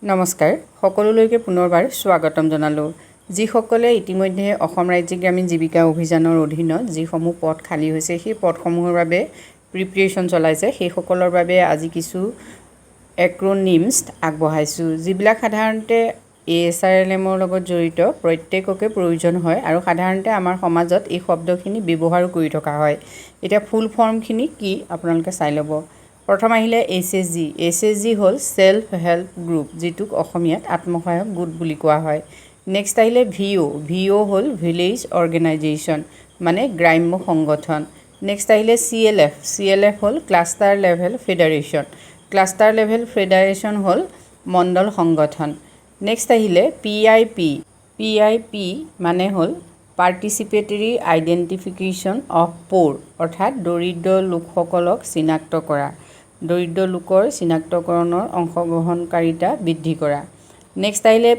নমস্কাৰ সকলোলৈকে পুনৰবাৰ স্বাগতম জনালোঁ যিসকলে ইতিমধ্যে অসম ৰাজ্যিক গ্ৰামীণ জীৱিকা অভিযানৰ অধীনত যিসমূহ পদ খালী হৈছে সেই পদসমূহৰ বাবে প্ৰিপাৰেশ্যন চলাইছে সেইসকলৰ বাবে আজি কিছু acronyms আগবঢ়াইছোঁ যিবিলাক সাধাৰণতে ASRLMৰ লগত জড়িত প্ৰত্যেককে প্ৰয়োজন হয় আৰু সাধাৰণতে আমাৰ সমাজত এই শব্দখিনি ব্যৱহাৰ কৰি থকা হয় এটা ফুল ফৰ্মখিনি কি আপোনালোকে চাই ল'ব প্ৰথম আহিলে SHG হল সেলফ হেল্প গ্ৰুপ যেটুক অসমীয়াত আত্মসহায়ক গোট বুলি কোৱা হয় নেক্সট আহিলে VO হল ভিলেজ অৰ্গেনাইজেশ্যন মানে গ্ৰাম্য সংগঠন নেক্সট আহিলে CLF হল ক্লাষ্টাৰ লেভেল ফেডাৰেশ্যন হল মণ্ডল সংগঠন নেক্সট আহিলে PIP মানে হল পাৰ্টিচিপেটৰী আইডেন্টিফিকেশ্যন অফ পোৰ অৰ্থাৎ দৰিদ্ৰ লোকসকলক চিনাক্ত কৰা দৰিদ্ৰ লোকৰ চিনাক্তকৰণৰ অংশগ্ৰহণকাৰিতা বৃদ্ধি কৰা নেক্সট আহিলে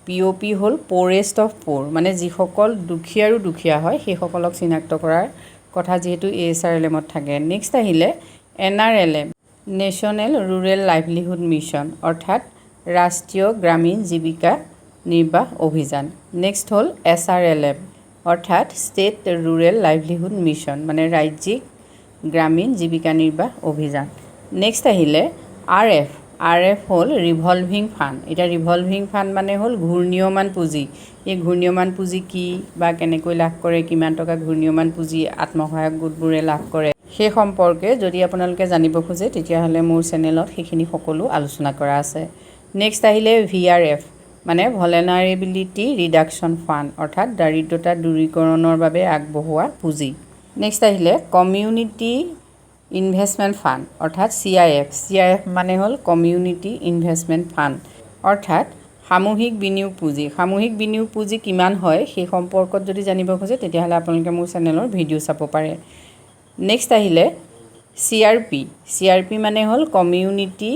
POP হল প'ৰেষ্ট অফ পোৰ মানে যিসকল দুখীয়া হয় সেইসকলক চিনাক্ত কৰাৰ কথা যেহেতু ASRLMত থাকে নেক্সট আহিলে NRLM national rural livelihood mission অৰ্থাৎ ৰাষ্ট্ৰীয় গ্ৰামীণ জীৱিকা নিৰ্বাহ অভিযান নেক্সট হল ASRLM অৰ্থাৎ ষ্টেট ৰুৰেল লাইভলিহুড মিছন মানে ৰাজ্যিক গ্ৰামীণ জীৱিকা নিৰ্বাহ অভিযান নেক্সট আহিলে RF হল ৰিভলভিং ফাণ্ড এটা ৰিভলভিং ফাণ্ড মানে হল ঘূৰ্ণীয়মান পুঁজি এই ঘূৰ্ণীয়মান পুঁজি কি বা কেনেকৈ লাভ কৰে কিমান টকা ঘূৰ্ণীয়মান পুঁজি আত্মসহায়ক গোটবোৰে লাভ কৰে সেই সম্পৰ্কে যদি আপোনালোকে জানিব খোজে তেতিয়াহ'লে মোৰ চেনেলত সেইখিনি সকলো আলোচনা কৰা আছে নেক্সট আহিলে VRF মানে ভলেনাৰেবিলিটি ৰিডাকশ্যন ফাণ্ড অৰ্থাৎ দাৰিদ্ৰতা দূৰীকৰণৰ বাবে আগবঢ়োৱা পুঁজি নেক্সট আহিলে কমিউনিটি ইনভেষ্টমেণ্ট ফাণ্ড অৰ্থাৎ CIF মানে হল কমিউনিটি ইনভেষ্টমেণ্ট ফাণ্ড অৰ্থাৎ সামূহিক বিনিয়োগ পুঁজি কিমান হয় সেই সম্পৰ্কত যদি জানিব খোজে তেতিয়াহ'লে আপোনালোকে মোৰ চেনেলৰ ভিডিঅ' চাব পাৰে নেক্সট আহিলে CRP মানে হল কমিউনিটি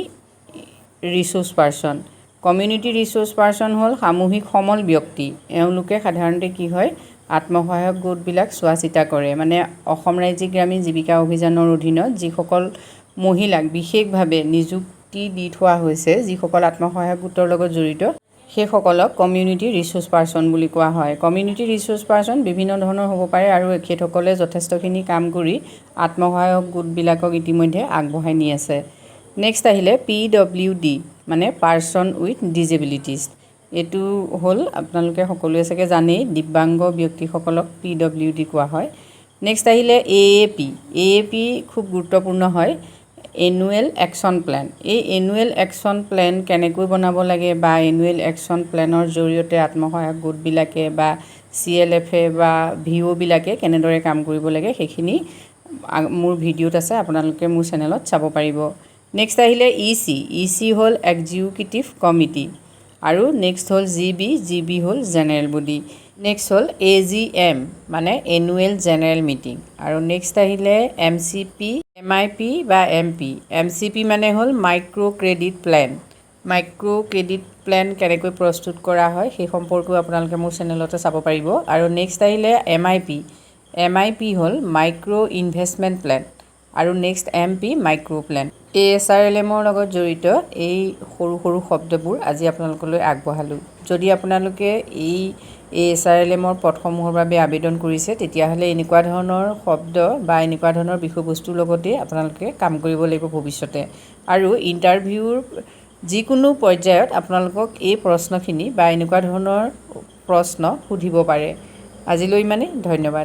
ৰিচোৰ্চ পাৰ্চন হল সামূহিক সমল ব্যক্তি এওঁলোকে সাধাৰণতে কি হয় আত্মসহায়ক গোটবিলাক চোৱা চিতা কৰে মানে অসম ৰাজ্যিক গ্ৰামীণ জীৱিকা অভিযানৰ অধীনত যিসকল মহিলাক বিশেষভাৱে নিযুক্তি দি থোৱা হৈছে যিসকল আত্মসহায়ক গোটৰ লগত জড়িত সেইসকলক কমিউনিটি ৰিচোৰ্চ পাৰ্চন বুলি কোৱা হয় কমিউনিটি ৰিচোৰ্চ পাৰ্চন বিভিন্ন ধৰণৰ হ'ব পাৰে আৰু এখেতসকলে যথেষ্টখিনি কাম কৰি আত্মসহায়ক গোটবিলাকক ইতিমধ্যে আগবঢ়াই নি আছে নেক্সট আহিলে PWD মানে পাৰ্চন উইথ ডিজেবিলিটিজ এইটো হল আপোনালোকে সকলোৱে চাগে জানেই দিব্যাংগ ব্যক্তিসকলক PWD কোৱা হয় নেক্সট আহিলে AAP খুব গুৰুত্বপূৰ্ণ হয় এনুৱেল একশ্যন প্লেন এই এনুৱেল একশ্যন প্লেন কেনেকৈ বনাব লাগে বা এনুৱেল একশ্যন প্লেনৰ জৰিয়তে আত্মসহায়ক গোটবিলাকে বা CLF বা VO বিলাকে কেনেদৰে কাম কৰিব লাগে সেইখিনি মোৰ ভিডিঅ'ত আছে আপোনালোকে মোৰ চেনেলত চাব পাৰিব নেক্সট আহিলে EC হল এক্সিকিউটিভ কমিটি আৰু নেক্সট হল GB হল জেনেৰেল বডি নেক্সট হল AGM মানে এনুৱেল জেনেৰেল মিটিং আৰু নেক্সট আহিলে MIP বা MCP মানে হল মাইক্ৰ' ক্ৰেডিট প্লেন কেনেকৈ প্ৰস্তুত কৰা হয় সেই সম্পৰ্কেও আপোনালোকে মোৰ চেনেলতে চাব পাৰিব আৰু নেক্সট আহিলে MIP হল মাইক্ৰ' ইনভেষ্টমেণ্ট প্লেন আৰু নেক্সট MP মাইক্ৰ' প্লেন ASRLMৰ লগত জড়িত এই সৰু শব্দবোৰ আজি আপোনালোকলৈ আগবঢ়ালোঁ যদি আপোনালোকে এই ASRLMৰ পদসমূহৰ বাবে আবেদন কৰিছে তেতিয়াহ'লে এনেকুৱা ধৰণৰ শব্দ বা এনেকুৱা ধৰণৰ বিষয়বস্তুৰ লগতে আপোনালোকে কাম কৰিব লাগিব ভৱিষ্যতে আৰু ইণ্টাৰভিউৰ যিকোনো পৰ্যায়ত আপোনালোকক এই প্ৰশ্নখিনি বা এনেকুৱা ধৰণৰ প্ৰশ্ন সুধিব পাৰে আজিলৈ মানে ধন্যবাদ